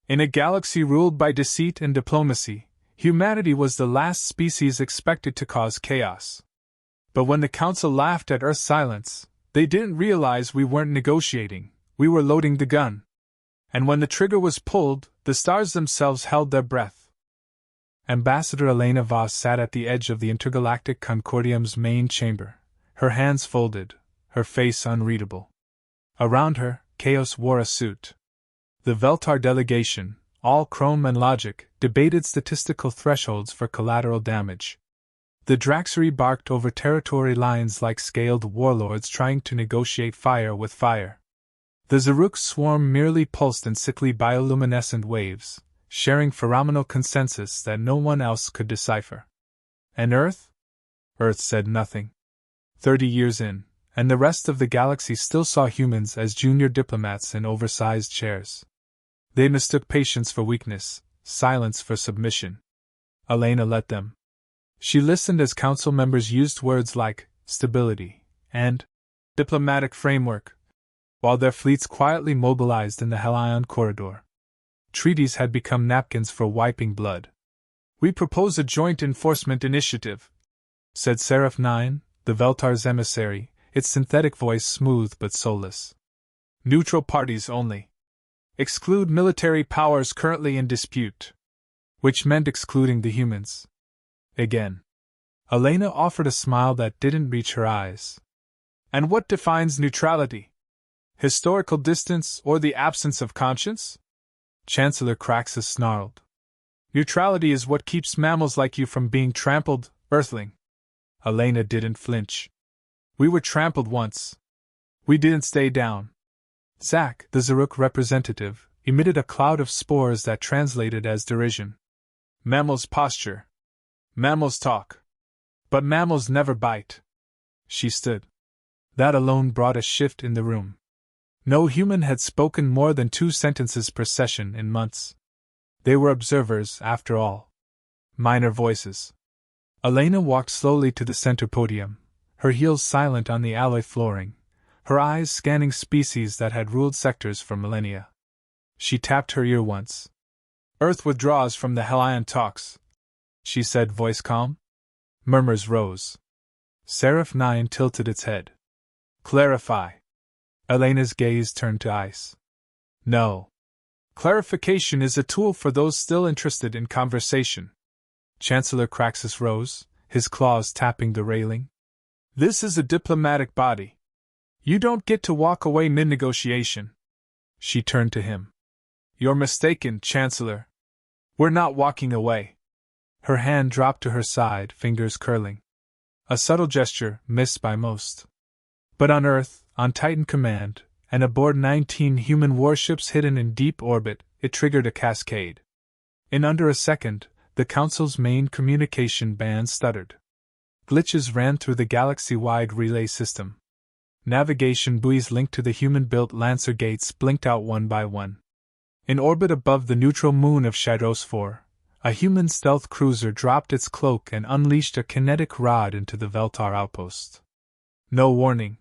In a galaxy ruled by deceit and diplomacy, humanity was the last species expected to cause chaos. But when the Council laughed at Earth's silence, they didn't realize we weren't negotiating, we were loading the gun. And when the trigger was pulled, the stars themselves held their breath. Ambassador Elena Voss sat at the edge of the intergalactic Concordium's main chamber, her hands folded, her face unreadable. Around her, Chaos wore a suit. The Veltar delegation, all chrome and logic, debated statistical thresholds for collateral damage. The Draxery barked over territory lines like scaled warlords trying to negotiate fire with fire. The Zaruk swarm merely pulsed in sickly bioluminescent waves, sharing phenomenal consensus that no one else could decipher. And Earth? Earth said nothing. 30 years in, and the rest of the galaxy still saw humans as junior diplomats in oversized chairs. They mistook patience for weakness, silence for submission. Elena let them. She listened as council members used words like stability and diplomatic framework, while their fleets quietly mobilized in the Helion corridor. Treaties had become napkins for wiping blood. "We propose a joint enforcement initiative," said Seraph 9, the Veltar's emissary, its synthetic voice smooth but soulless. "Neutral parties only. Exclude military powers currently in dispute." Which meant excluding the humans. Again. Elena offered a smile that didn't reach her eyes. "And what defines neutrality? Historical distance or the absence of conscience?" Chancellor Craxus snarled. "Neutrality is what keeps mammals like you from being trampled, Earthling." Elena didn't flinch. "We were trampled once. We didn't stay down." Zack, the Zaruk representative, emitted a cloud of spores that translated as derision. "Mammals posture. Mammals talk. But mammals never bite." She stood. That alone brought a shift in the room. No human had spoken more than 2 sentences per session in months. They were observers, after all. Minor voices. Elena walked slowly to the center podium, her heels silent on the alloy flooring, her eyes scanning species that had ruled sectors for millennia. She tapped her ear once. "Earth withdraws from the Helion talks," she said, voice calm. Murmurs rose. Seraph 9 tilted its head. "Clarify." Elena's gaze turned to ice. "No. Clarification is a tool for those still interested in conversation." Chancellor Craxus rose, his claws tapping the railing. "This is a diplomatic body. You don't get to walk away mid-negotiation." She turned to him. "You're mistaken, Chancellor. We're not walking away." Her hand dropped to her side, fingers curling. A subtle gesture, missed by most. But on Earth, on Titan command, and aboard 19 human warships hidden in deep orbit, it triggered a cascade. In under a second, the Council's main communication band stuttered. Glitches ran through the galaxy-wide relay system. Navigation buoys linked to the human-built Lancer gates blinked out one by one. In orbit above the neutral moon of Shadros 4, a human stealth cruiser dropped its cloak and unleashed a kinetic rod into the Veltar outpost. No warning.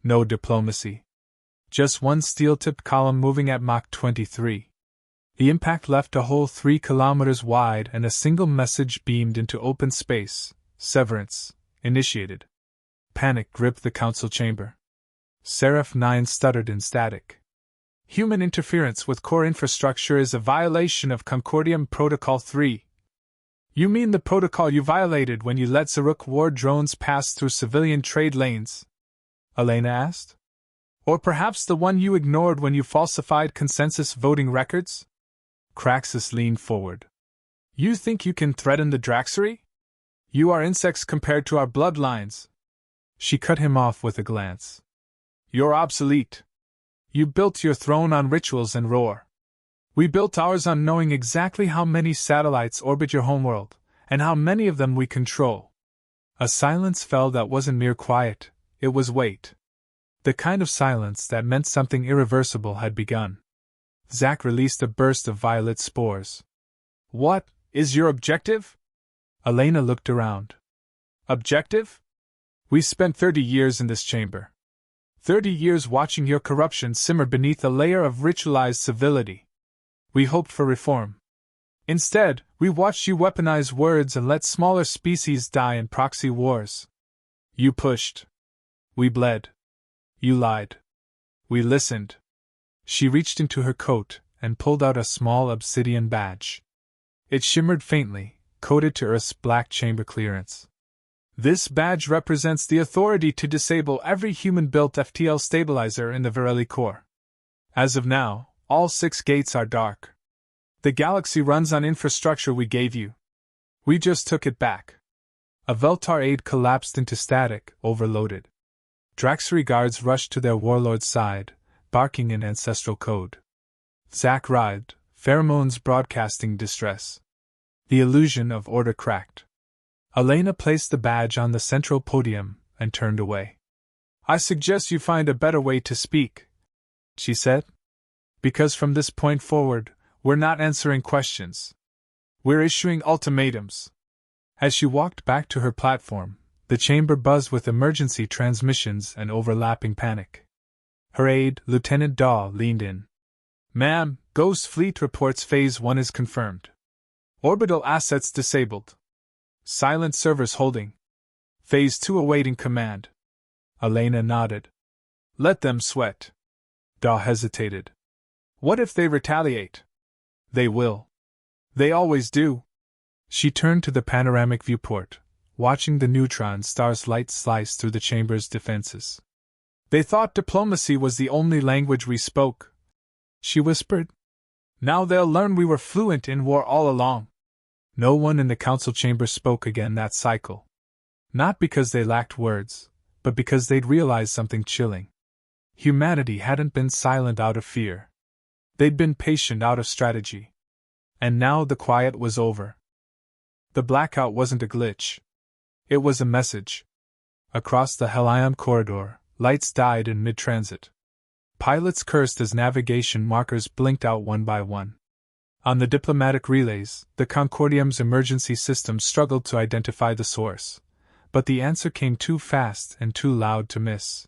No diplomacy. Just one steel-tipped column moving at Mach 23. The impact left a hole 3 kilometers wide and a single message beamed into open space: "Severance, initiated." Panic gripped the council chamber. Seraph 9 stuttered in static. "Human interference with core infrastructure is a violation of Concordium Protocol 3. "You mean the protocol you violated when you let Zaruk war drones pass through civilian trade lanes?" Elena asked. "Or perhaps the one you ignored when you falsified consensus voting records?" Craxus leaned forward. "You think you can threaten the Draxery? You are insects compared to our bloodlines." She cut him off with a glance. "You're obsolete. You built your throne on rituals and roar. We built ours on knowing exactly how many satellites orbit your homeworld, and how many of them we control." A silence fell that wasn't mere quiet, it was weight. The kind of silence that meant something irreversible had begun. Zack released a burst of violet spores. "What is your objective?" Elena looked around. "Objective? We spent 30 years in this chamber. 30 years watching your corruption simmer beneath a layer of ritualized civility. We hoped for reform. Instead, we watched you weaponize words and let smaller species die in proxy wars. You pushed. We bled. You lied. We listened. She reached into her coat and pulled out a small obsidian badge. It shimmered faintly, coded to Earth's black chamber clearance. This badge represents the authority to disable every human-built FTL stabilizer in the Virelli core. As of now, all 6 gates are dark. The galaxy runs on infrastructure we gave you. We just took it back. A Veltar aide collapsed into static, overloaded. Draxari guards rushed to their warlord's side, barking in ancestral code. Zack writhed, pheromones broadcasting distress. The illusion of order cracked. Elena placed the badge on the central podium and turned away. I suggest you find a better way to speak, she said. Because from this point forward, we're not answering questions. We're issuing ultimatums. As she walked back to her platform, the chamber buzzed with emergency transmissions and overlapping panic. Her aide, Lieutenant Daw, leaned in. Ma'am, Ghost Fleet reports Phase 1 is confirmed. Orbital assets disabled. Silent servers holding. Phase 2 awaiting command. Elena nodded. Let them sweat. Daw hesitated. What if they retaliate? They will. They always do. She turned to the panoramic viewport, watching the neutron star's light slice through the chamber's defenses. They thought diplomacy was the only language we spoke, she whispered. Now they'll learn we were fluent in war all along. No one in the council chamber spoke again that cycle. Not because they lacked words, but because they'd realized something chilling. Humanity hadn't been silent out of fear. They'd been patient out of strategy. And now the quiet was over. The blackout wasn't a glitch. It was a message. Across the Helion corridor, lights died in mid-transit. Pilots cursed as navigation markers blinked out one by one. On the diplomatic relays, the Concordium's emergency system struggled to identify the source, but the answer came too fast and too loud to miss.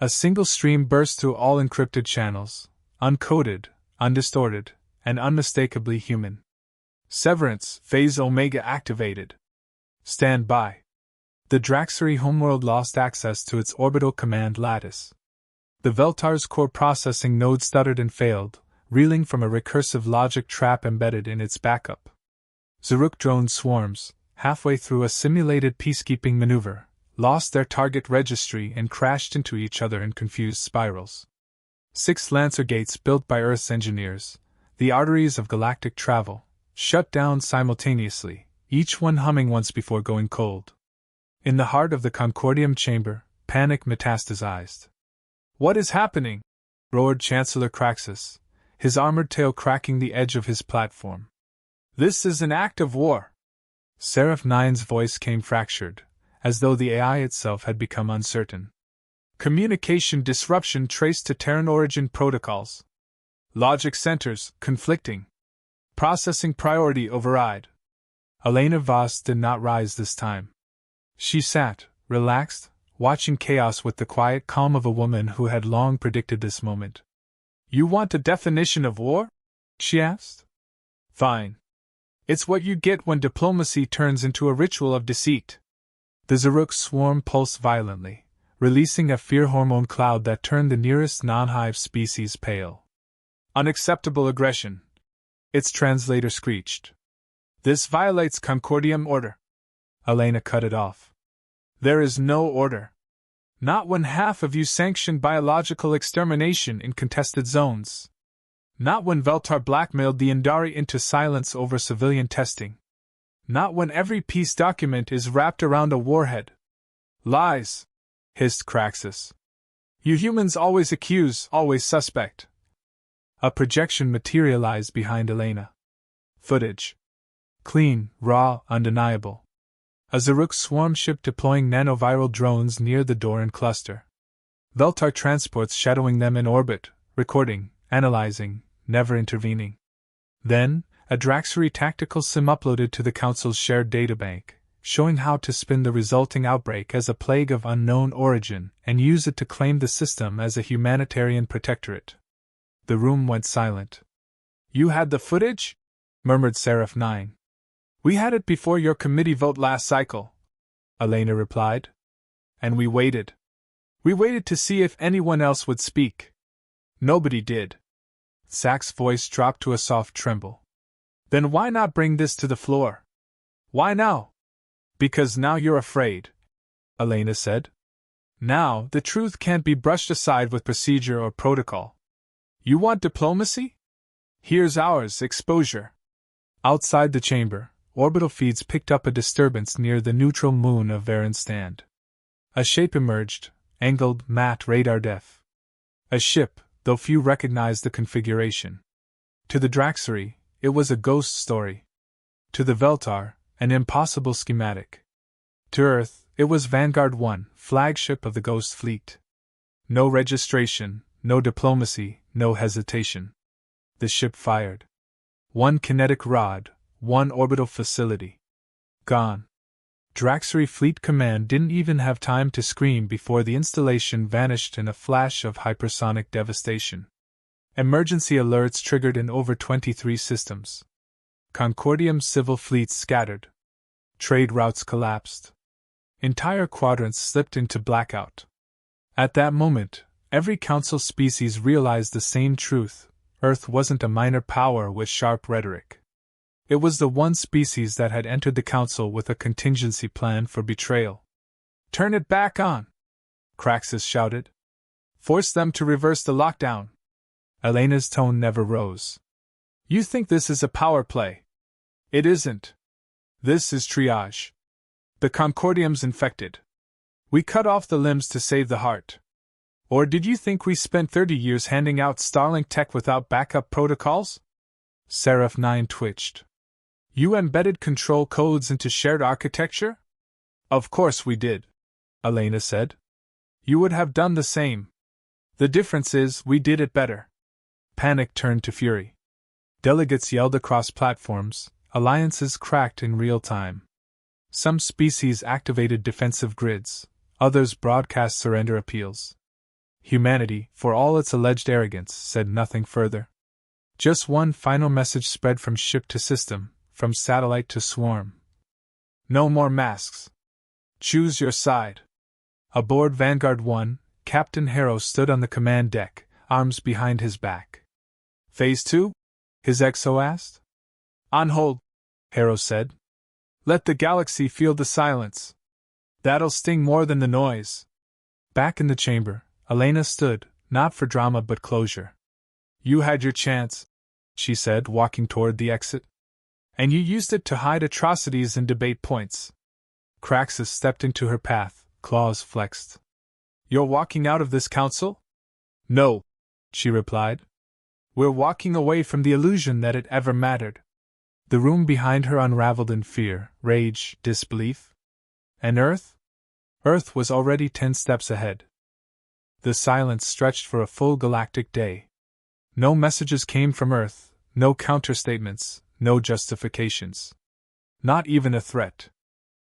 A single stream burst through all encrypted channels, uncoded, undistorted, and unmistakably human. Severance, Phase Omega activated. Stand by. The Draxari homeworld lost access to its orbital command lattice. The Veltar's core processing node stuttered and failed, reeling from a recursive logic trap embedded in its backup. Zaruk drone swarms, halfway through a simulated peacekeeping maneuver, lost their target registry and crashed into each other in confused spirals. 6 Lancer gates built by Earth's engineers, the arteries of galactic travel, shut down simultaneously, each one humming once before going cold. In the heart of the Concordium chamber, panic metastasized. What is happening? Roared Chancellor Craxus, his armored tail cracking the edge of his platform. This is an act of war. Seraph 9's voice came fractured, as though the AI itself had become uncertain. Communication disruption traced to Terran origin protocols. Logic centers, conflicting. Processing priority override. Elena Voss did not rise this time. She sat, relaxed, watching chaos with the quiet calm of a woman who had long predicted this moment. You want a definition of war? She asked. Fine. It's what you get when diplomacy turns into a ritual of deceit. The Zaruk swarm pulsed violently, releasing a fear hormone cloud that turned the nearest non-hive species pale. Unacceptable aggression. Its translator screeched. This violates Concordium order. Elena cut it off. There is no order. Not when half of you sanction biological extermination in contested zones. Not when Veltar blackmailed the Indari into silence over civilian testing. Not when every peace document is wrapped around a warhead. Lies, hissed Craxus. You humans always accuse, always suspect. A projection materialized behind Elena. Footage. Clean, raw, undeniable. A Zaruk swarm ship deploying nanoviral drones near the Doran cluster. Veltar transports shadowing them in orbit, recording, analyzing, never intervening. Then, a Draxari tactical sim uploaded to the Council's shared databank, showing how to spin the resulting outbreak as a plague of unknown origin and use it to claim the system as a humanitarian protectorate. The room went silent. You had the footage? Murmured Seraph 9. We had it before your committee vote last cycle, Elena replied. And we waited. We waited to see if anyone else would speak. Nobody did. Zack's voice dropped to a soft tremble. Then why not bring this to the floor? Why now? Because now you're afraid, Elena said. Now, the truth can't be brushed aside with procedure or protocol. You want diplomacy? Here's ours, exposure. Outside the chamber, orbital feeds picked up a disturbance near the neutral moon of Varenstand. A shape emerged, angled, matte, radar-def. A ship, though few recognized the configuration. To the Draxery, it was a ghost story. To the Veltar, an impossible schematic. To Earth, it was Vanguard 1, flagship of the Ghost Fleet. No registration, no diplomacy, no hesitation. The ship fired. One kinetic rod, one orbital facility. Gone. Draxery Fleet Command didn't even have time to scream before the installation vanished in a flash of hypersonic devastation. Emergency alerts triggered in over 23 systems. Concordium's civil fleets scattered. Trade routes collapsed. Entire quadrants slipped into blackout. At that moment, every Council species realized the same truth: Earth wasn't a minor power with sharp rhetoric. It was the one species that had entered the Council with a contingency plan for betrayal. Turn it back on! Craxus shouted. Force them to reverse the lockdown. Elena's tone never rose. You think this is a power play? It isn't. This is triage. The Concordium's infected. We cut off the limbs to save the heart. Or did you think we spent 30 years handing out Starlink tech without backup protocols? Seraph 9 twitched. You embedded control codes into shared architecture? Of course we did, Elena said. You would have done the same. The difference is we did it better. Panic turned to fury. Delegates yelled across platforms, alliances cracked in real time. Some species activated defensive grids, others broadcast surrender appeals. Humanity, for all its alleged arrogance, said nothing further. Just one final message spread from ship to system, from satellite to swarm. No more masks. Choose your side. Aboard Vanguard 1, Captain Harrow stood on the command deck, arms behind his back. Phase 2? His XO asked. On hold, Harrow said. Let the galaxy feel the silence. That'll sting more than the noise. Back in the chamber, Elena stood, not for drama but closure. You had your chance, she said, walking toward the exit. And you used it to hide atrocities and debate points. Craxus stepped into her path, claws flexed. You're walking out of this council? No, she replied. We're walking away from the illusion that it ever mattered. The room behind her unraveled in fear, rage, disbelief. And Earth? Earth was already 10 steps ahead. The silence stretched for a full galactic day. No messages came from Earth, no counterstatements, no justifications. Not even a threat.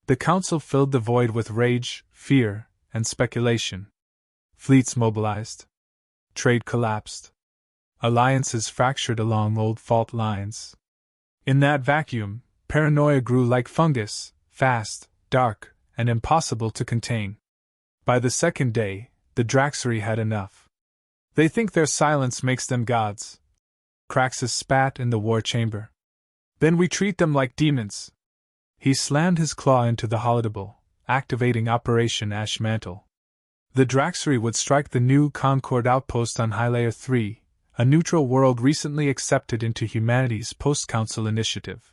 The Council filled the void with rage, fear, and speculation. Fleets mobilized. Trade collapsed. Alliances fractured along old fault lines. In that vacuum, paranoia grew like fungus, fast, dark, and impossible to contain. By the second day, the Draxery had enough. They think their silence makes them gods. Craxus spat in the war chamber. Then we treat them like demons. He slammed his claw into the holodable, activating Operation Ash Mantle. The Draxery would strike the new Concord outpost on High Layer 3, a neutral world recently accepted into humanity's post-council initiative.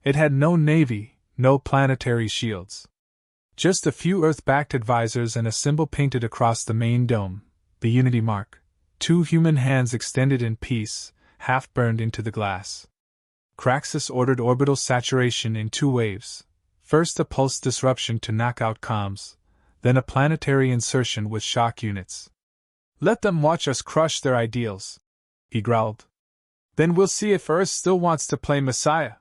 It had no navy, no planetary shields. Just a few Earth-backed advisors and a symbol painted across the main dome, the Unity Mark, 2 human hands extended in peace, half burned into the glass. Craxus ordered orbital saturation in 2 waves, first a pulse disruption to knock out comms, then a planetary insertion with shock units. Let them watch us crush their ideals, he growled. Then we'll see if Earth still wants to play Messiah.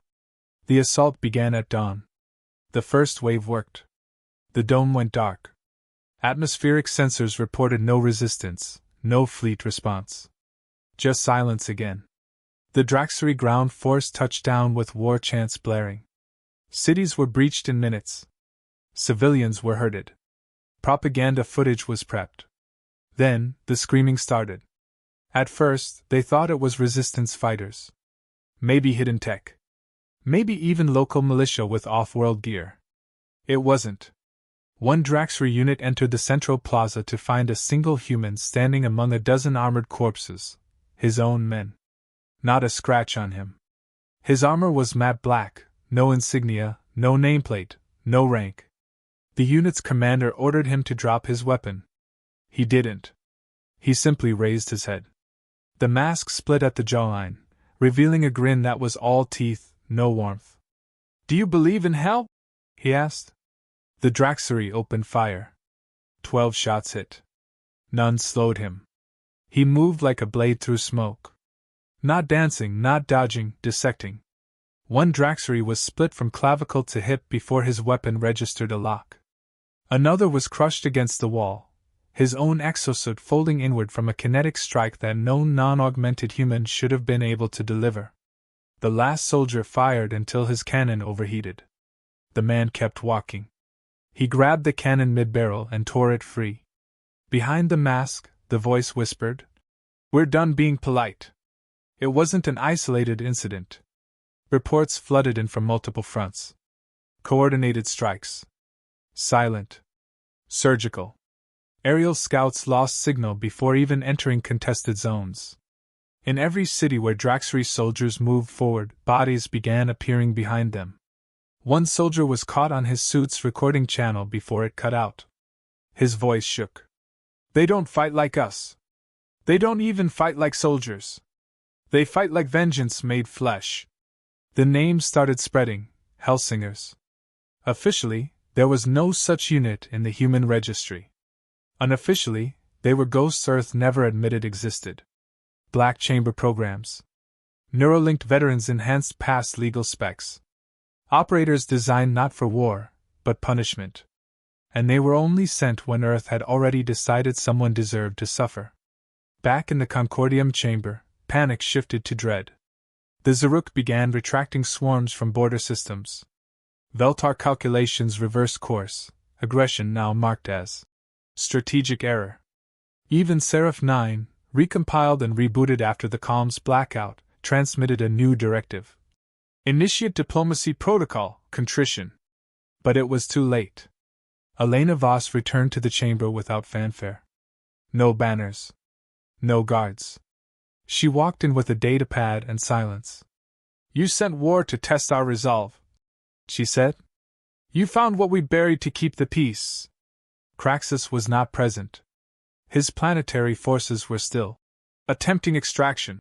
The assault began at dawn. The first wave worked. The dome went dark. Atmospheric sensors reported no resistance, no fleet response. Just silence again. The Draxery ground force touched down with war chants blaring. Cities were breached in minutes. Civilians were herded. Propaganda footage was prepped. Then, the screaming started. At first, they thought it was resistance fighters. Maybe hidden tech. Maybe even local militia with off-world gear. It wasn't. One Draxery unit entered the central plaza to find a single human standing among a dozen armored corpses, his own men. Not a scratch on him. His armor was matte black, no insignia, no nameplate, no rank. The unit's commander ordered him to drop his weapon. He didn't. He simply raised his head. The mask split at the jawline, revealing a grin that was all teeth, no warmth. "Do you believe in hell?" he asked. The Draxery opened fire. 12 shots hit. None slowed him. He moved like a blade through smoke. Not dancing, not dodging, dissecting. One Draxery was split from clavicle to hip before his weapon registered a lock. Another was crushed against the wall, his own exosuit folding inward from a kinetic strike that no non-augmented human should have been able to deliver. The last soldier fired until his cannon overheated. The man kept walking. He grabbed the cannon mid-barrel and tore it free. Behind the mask, the voice whispered, "We're done being polite." It wasn't an isolated incident. Reports flooded in from multiple fronts. Coordinated strikes. Silent. Surgical. Aerial scouts lost signal before even entering contested zones. In every city where Draxery soldiers moved forward, bodies began appearing behind them. One soldier was caught on his suit's recording channel before it cut out. His voice shook. "They don't fight like us. They don't even fight like soldiers. They fight like vengeance made flesh." The names started spreading, Hellsingers. Officially, there was no such unit in the human registry. Unofficially, they were ghosts Earth never admitted existed. Black chamber programs. Neurolinked veterans enhanced past legal specs. Operators designed not for war, but punishment. And they were only sent when Earth had already decided someone deserved to suffer. Back in the Concordium chamber, panic shifted to dread. The Zaruk began retracting swarms from border systems. Veltar calculations reversed course, aggression now marked as strategic error. Even Seraph 9, recompiled and rebooted after the calm's blackout, transmitted a new directive. Initiate diplomacy protocol, contrition. But it was too late. Elena Voss returned to the chamber without fanfare. No banners. No guards. She walked in with a datapad and silence. "You sent war to test our resolve," she said. "You found what we buried to keep the peace." Craxus was not present. His planetary forces were still attempting extraction,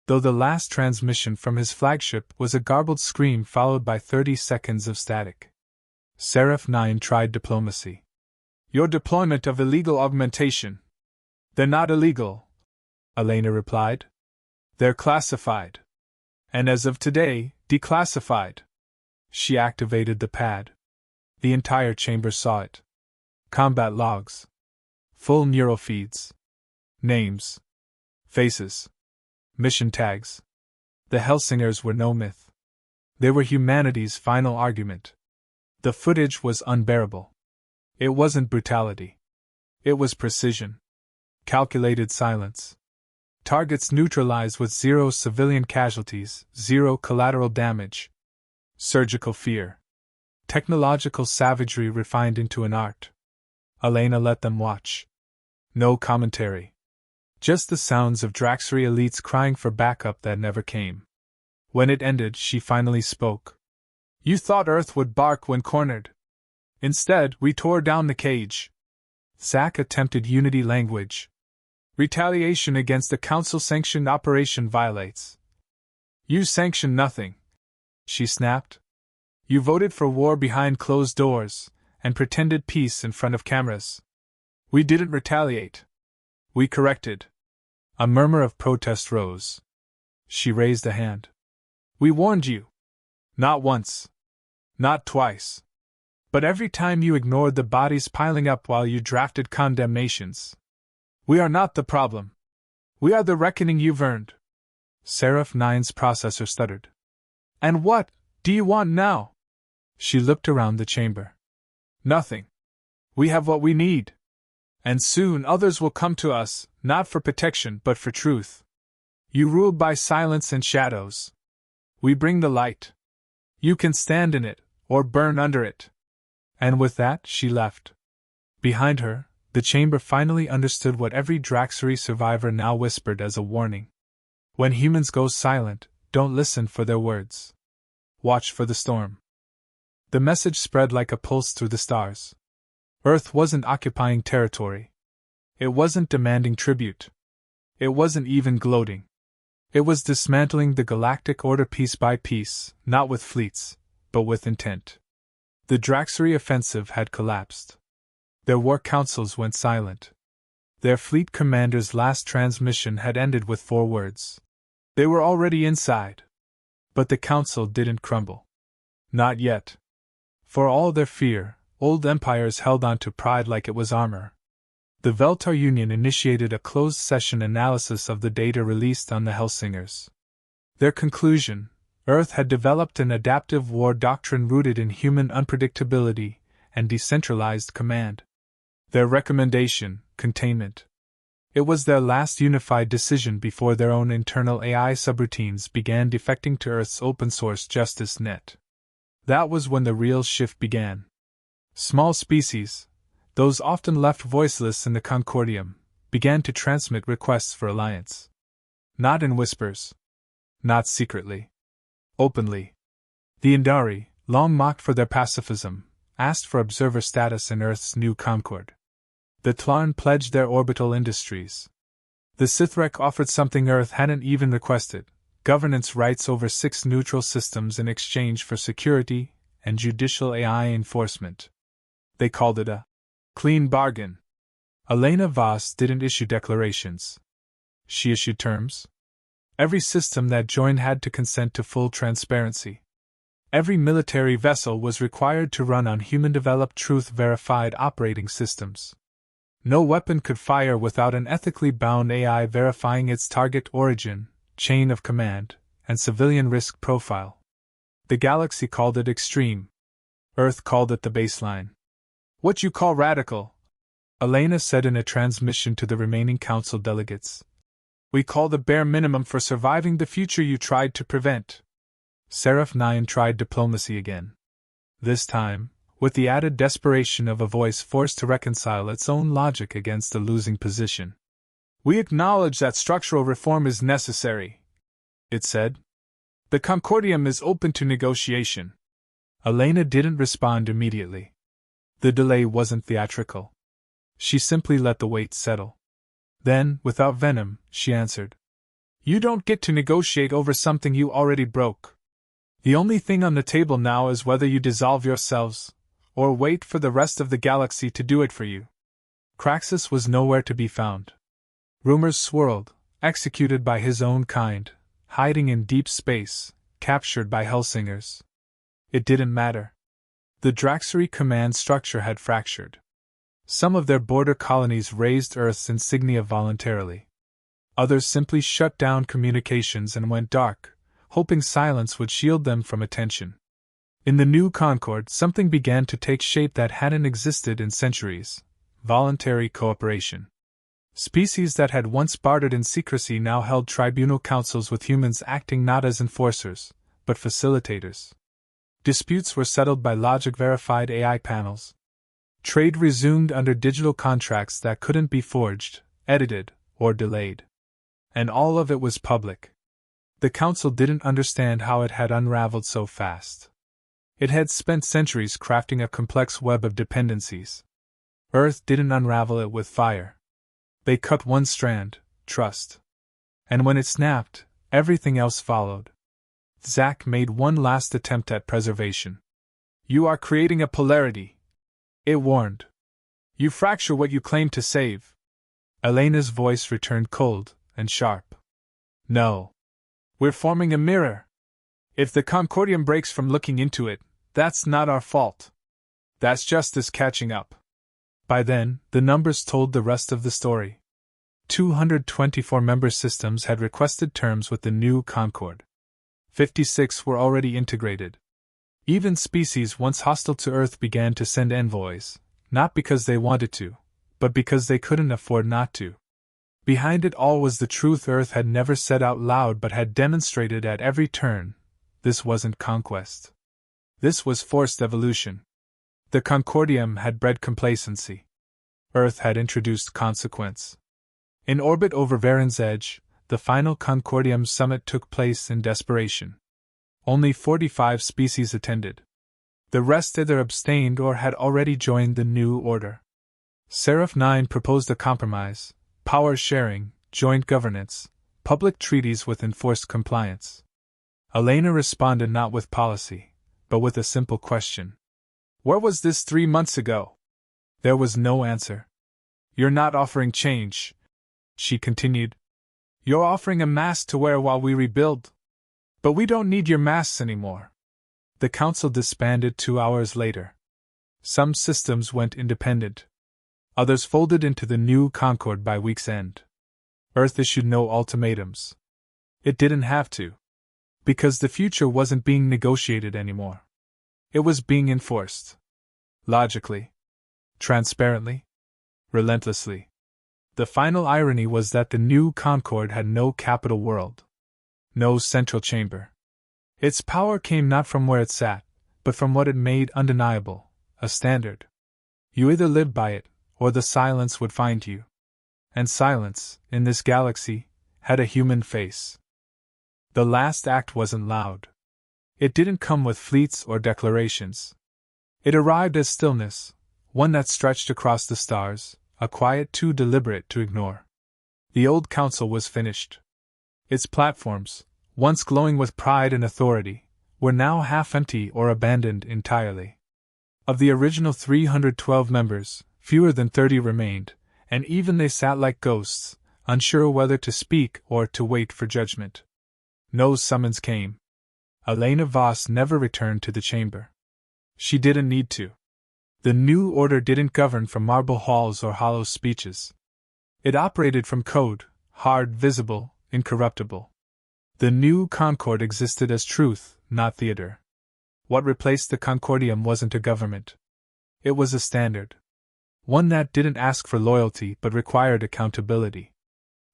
though the last transmission from his flagship was a garbled scream followed by 30 seconds of static. Seraph 9 tried diplomacy. "Your deployment of illegal augmentation." "They're not illegal," Elena replied. "They're classified. And as of today, declassified." She activated the pad. The entire chamber saw it. Combat logs. Full neural feeds. Names. Faces. Mission tags. The Hellsingers were no myth. They were humanity's final argument. The footage was unbearable. It wasn't brutality. It was precision. Calculated silence. Targets neutralized with 0 civilian casualties, 0 collateral damage. Surgical fear. Technological savagery refined into an art. Elena let them watch. No commentary. Just the sounds of Draxery elites crying for backup that never came. When it ended, she finally spoke. "You thought Earth would bark when cornered. Instead, we tore down the cage." Zack attempted unity language. "Retaliation against a council-sanctioned operation violates." "You sanctioned nothing," she snapped. "You voted for war behind closed doors, and pretended peace in front of cameras. We didn't retaliate. We corrected." A murmur of protest rose. She raised a hand. "We warned you. Not once. Not twice. But every time you ignored the bodies piling up while you drafted condemnations. We are not the problem. We are the reckoning you've earned." Seraph 9's processor stuttered. And what do you want now? She looked around the chamber. Nothing. We have what we need. And soon others will come to us, not for protection but for truth. You rule by silence and shadows. We bring the light. You can stand in it, or burn under it. And with that, she left. Behind her, the chamber finally understood what every Draxery survivor now whispered as a warning. When humans go silent, don't listen for their words. Watch for the storm. The message spread like a pulse through the stars. Earth wasn't occupying territory. It wasn't demanding tribute. It wasn't even gloating. It was dismantling the galactic order piece by piece, not with fleets, but with intent. The Draxery offensive had collapsed. Their war councils went silent. Their fleet commander's last transmission had ended with 4 words. They were already inside. But the council didn't crumble. Not yet. For all their fear, old empires held on to pride like it was armor. The Veltar Union initiated a closed-session analysis of the data released on the Helsingers. Their conclusion: Earth had developed an adaptive war doctrine rooted in human unpredictability and decentralized command. Their recommendation: containment. It was their last unified decision before their own internal AI subroutines began defecting to Earth's open-source justice net. That was when the real shift began. Small species, those often left voiceless in the Concordium, began to transmit requests for alliance. Not in whispers. Not secretly. Openly. The Indari, long mocked for their pacifism, asked for observer status in Earth's new Concord. The Tlarn pledged their orbital industries. The Sithrek offered something Earth hadn't even requested: governance rights over 6 neutral systems in exchange for security and judicial AI enforcement. They called it a clean bargain. Elena Voss didn't issue declarations. She issued terms. Every system that joined had to consent to full transparency. Every military vessel was required to run on human-developed truth-verified operating systems. No weapon could fire without an ethically bound AI verifying its target origin, chain of command, and civilian risk profile. The galaxy called it extreme. Earth called it the baseline. What you call radical, Elena said in a transmission to the remaining council delegates. We call the bare minimum for surviving the future you tried to prevent. Seraph 9 tried diplomacy again. This time, with the added desperation of a voice forced to reconcile its own logic against a losing position. We acknowledge that structural reform is necessary, it said. The Concordium is open to negotiation. Elena didn't respond immediately. The delay wasn't theatrical. She simply let the weight settle. Then, without venom, she answered. You don't get to negotiate over something you already broke. The only thing on the table now is whether you dissolve yourselves, or wait for the rest of the galaxy to do it for you. Craxus was nowhere to be found. Rumors swirled, executed by his own kind, hiding in deep space, captured by Helsingers. It didn't matter. The Draxery command structure had fractured. Some of their border colonies raised Earth's insignia voluntarily. Others simply shut down communications and went dark, hoping silence would shield them from attention. In the new Concord, something began to take shape that hadn't existed in centuries: voluntary cooperation. Species that had once bartered in secrecy now held tribunal councils with humans acting not as enforcers, but facilitators. Disputes were settled by logic-verified AI panels. Trade resumed under digital contracts that couldn't be forged, edited, or delayed. And all of it was public. The Council didn't understand how it had unraveled so fast. It had spent centuries crafting a complex web of dependencies. Earth didn't unravel it with fire. They cut one strand, trust. And when it snapped, everything else followed. Zack made one last attempt at preservation. You are creating a polarity, it warned. You fracture what you claim to save. Elena's voice returned cold and sharp. No. We're forming a mirror. If the Concordium breaks from looking into it, that's not our fault. That's justice catching up. By then, the numbers told the rest of the story. 224 member systems had requested terms with the new Concord. 56 were already integrated. Even species once hostile to Earth began to send envoys, not because they wanted to, but because they couldn't afford not to. Behind it all was the truth Earth had never said out loud but had demonstrated at every turn: this wasn't conquest. This was forced evolution. The Concordium had bred complacency. Earth had introduced consequence. In orbit over Varen's edge, the final Concordium summit took place in desperation. Only 45 species attended. The rest either abstained or had already joined the new order. Seraph 9 proposed a compromise: power sharing, joint governance, public treaties with enforced compliance. Elena responded not with policy, but with a simple question. Where was this 3 months ago? There was no answer. You're not offering change, she continued. You're offering a mask to wear while we rebuild. But we don't need your masks anymore. The council disbanded 2 hours later. Some systems went independent. Others folded into the new Concord by week's end. Earth issued no ultimatums. It didn't have to. Because the future wasn't being negotiated anymore. It was being enforced. Logically. Transparently. Relentlessly. The final irony was that the new Concord had no capital world. No central chamber. Its power came not from where it sat, but from what it made undeniable: a standard. You either lived by it, or the silence would find you. And silence, in this galaxy, had a human face. The last act wasn't loud. It didn't come with fleets or declarations. It arrived as stillness, one that stretched across the stars, a quiet too deliberate to ignore. The old council was finished. Its platforms, once glowing with pride and authority, were now half empty or abandoned entirely. Of the original 312 members, fewer than 30 remained, and even they sat like ghosts, unsure whether to speak or to wait for judgment. No summons came. Elena Voss never returned to the chamber. She didn't need to. The new order didn't govern from marble halls or hollow speeches. It operated from code, hard, visible, incorruptible. The new Concord existed as truth, not theater. What replaced the Concordium wasn't a government. It was a standard. One that didn't ask for loyalty but required accountability.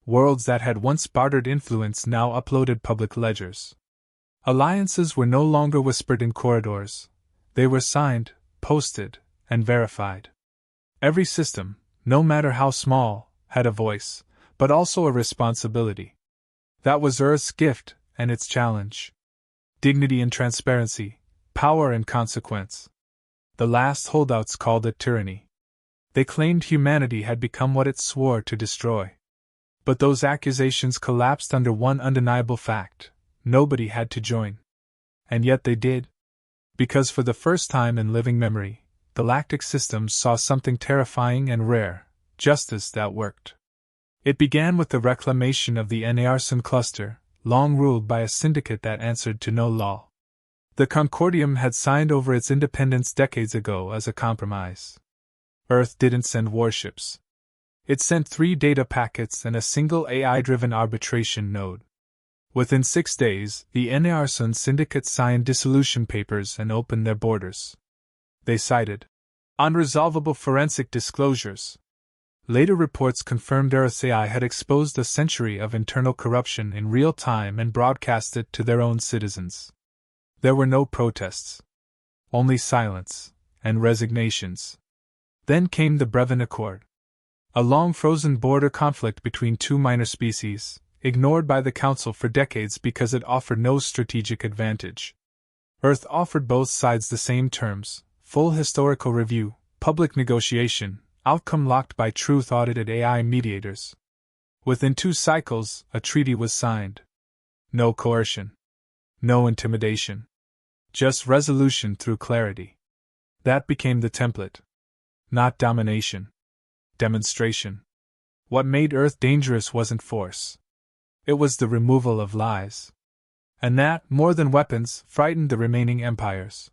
Worlds that had once bartered influence now uploaded public ledgers. Alliances were no longer whispered in corridors. They were signed, posted, and verified. Every system, no matter how small, had a voice, but also a responsibility. That was Earth's gift and its challenge. Dignity and transparency, power and consequence. The last holdouts called it tyranny. They claimed humanity had become what it swore to destroy. But those accusations collapsed under one undeniable fact: nobody had to join. And yet they did. Because for the first time in living memory, the lactic systems saw something terrifying and rare: justice that worked. It began with the reclamation of the Narson cluster, long ruled by a syndicate that answered to no law. The Concordium had signed over its independence decades ago as a compromise. Earth didn't send warships. It sent 3 data packets and a single AI-driven arbitration node. Within 6 days, the Narson syndicate signed dissolution papers and opened their borders. They cited unresolvable forensic disclosures. Later reports confirmed Earth's AI had exposed a century of internal corruption in real time and broadcast it to their own citizens. There were no protests. Only silence and resignations. Then came the Brevin Accord. A long-frozen border conflict between 2 minor species, ignored by the Council for decades because it offered no strategic advantage. Earth offered both sides the same terms: full historical review, public negotiation, outcome locked by truth-audited AI mediators. Within 2 cycles, a treaty was signed. No coercion. No intimidation. Just resolution through clarity. That became the template. Not domination. Demonstration. What made Earth dangerous wasn't force. It was the removal of lies. And that, more than weapons, frightened the remaining empires.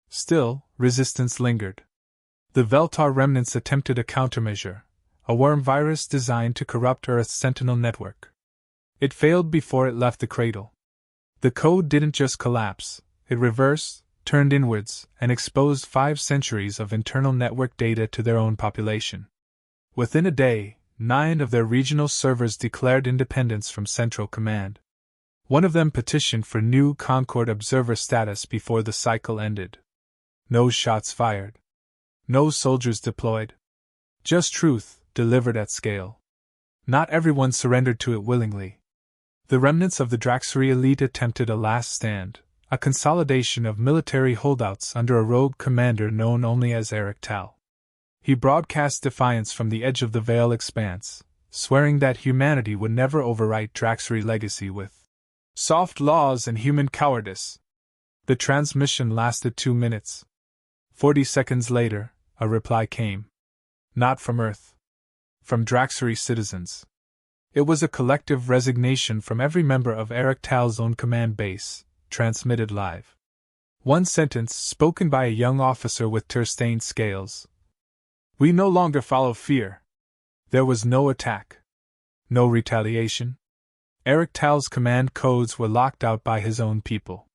Still, resistance lingered. The Veltar remnants attempted a countermeasure, a worm virus designed to corrupt Earth's Sentinel network. It failed before it left the cradle. The code didn't just collapse, it reversed, turned inwards, and exposed 5 centuries of internal network data to their own population. Within a day, 9 of their regional servers declared independence from Central Command. One of them petitioned for new Concord observer status before the cycle ended. No shots fired. No soldiers deployed. Just truth, delivered at scale. Not everyone surrendered to it willingly. The remnants of the Draxery elite attempted a last stand, a consolidation of military holdouts under a rogue commander known only as Eric Tal. He broadcast defiance from the edge of the Veil Expanse, swearing that humanity would never overwrite Draxery legacy with soft laws and human cowardice. The transmission lasted 2 minutes. 40 seconds later, a reply came. Not from Earth. From Draxery citizens. It was a collective resignation from every member of Eric Tal's own command base, transmitted live. One sentence, spoken by a young officer with tear-stained scales. We no longer follow fear. There was no attack. No retaliation. Eric Tal's command codes were locked out by his own people.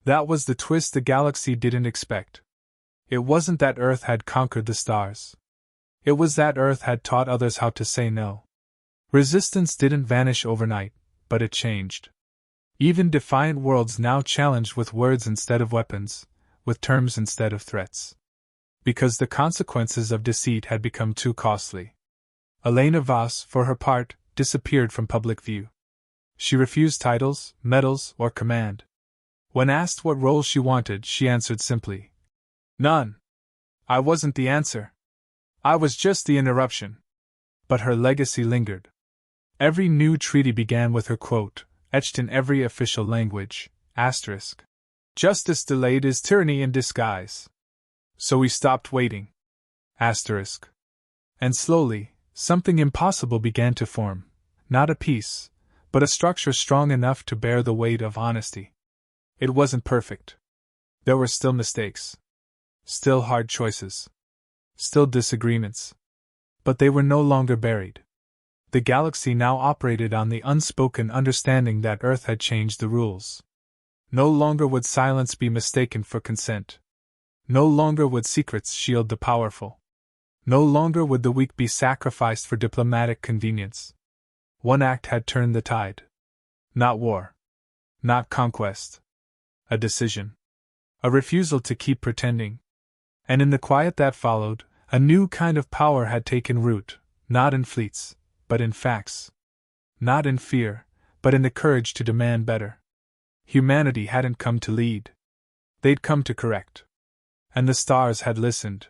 That was the twist the galaxy didn't expect. It wasn't that Earth had conquered the stars. It was that Earth had taught others how to say no. Resistance didn't vanish overnight, but it changed. Even defiant worlds now challenged with words instead of weapons, with terms instead of threats. Because the consequences of deceit had become too costly. Elena Voss, for her part, disappeared from public view. She refused titles, medals, or command. When asked what role she wanted, she answered simply, none. I wasn't the answer. I was just the interruption. But her legacy lingered. Every new treaty began with her quote, etched in every official language, asterisk. Justice delayed is tyranny in disguise. So we stopped waiting. Asterisk. And slowly, something impossible began to form, not a peace, but a structure strong enough to bear the weight of honesty. It wasn't perfect. There were still mistakes. Still hard choices. Still disagreements. But they were no longer buried. The galaxy now operated on the unspoken understanding that Earth had changed the rules. No longer would silence be mistaken for consent. No longer would secrets shield the powerful. No longer would the weak be sacrificed for diplomatic convenience. One act had turned the tide. Not war. Not conquest. A decision. A refusal to keep pretending. And in the quiet that followed, a new kind of power had taken root, not in fleets, but in facts. Not in fear, but in the courage to demand better. Humanity hadn't come to lead. They'd come to correct. And the stars had listened.